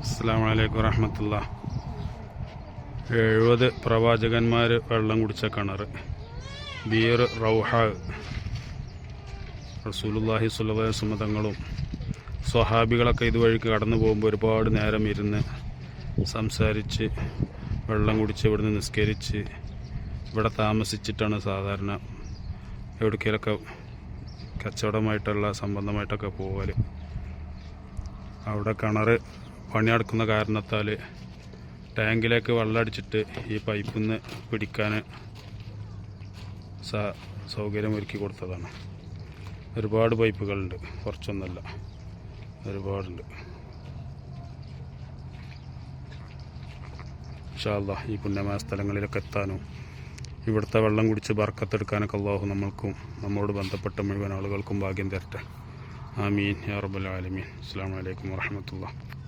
അസ്സലാമു അലൈക്കും വറഹ്മത്തുള്ളാഹി. 70 പ്രവാചകന്മാർ വെള്ളം കുടിച്ച കിണർ ബീർ റൗഹ. റസൂലുള്ളാഹി സ്വല്ലല്ലാഹു അലൈഹി വസല്ലം തങ്ങളും സ്വഹാബികളൊക്കെ ഇതുവഴിക്ക് കടന്നു പോകുമ്പോൾ ഒരുപാട് നേരം ഇരുന്ന് സംസാരിച്ച് വെള്ളം കുടിച്ച് ഇവിടുന്ന് നിസ്കരിച്ച് ഇവിടെ താമസിച്ചിട്ടാണ് സാധാരണ എവിടേക്കെങ്കിലൊക്കെ കച്ചവടമായിട്ടുള്ള സംബന്ധമായിട്ടൊക്കെ പോകൽ. അവിടെ കിണർ പണിയെടുക്കുന്ന കാരണത്താൽ ടാങ്കിലേക്ക് വെള്ളം അടിച്ചിട്ട് ഈ പൈപ്പിൽ നിന്ന് പിടിക്കാൻ സൗകര്യം ഒരുക്കി കൊടുത്തതാണ്. ഒരുപാട് പൈപ്പുകളുണ്ട്, കുറച്ചൊന്നല്ല, ഒരുപാടുണ്ട്. ഇൻഷാ അല്ലാഹ് ഈ പുണ്യമായ സ്ഥലങ്ങളിലൊക്കെ എത്താനും ഇവിടുത്തെ വെള്ളം കുടിച്ച് ബർക്കത്തെടുക്കാനൊക്കെ അല്ലാഹു നമ്മൾക്കും നമ്മോട് ബന്ധപ്പെട്ട മുഴുവൻ ആളുകൾക്കും ഭാഗ്യം തരട്ടെ. ആമീൻ യാ റബ്ബൽ ആലമീൻ. അസ്സലാമു അലൈക്കും വറഹ്മത്തുള്ളാഹി.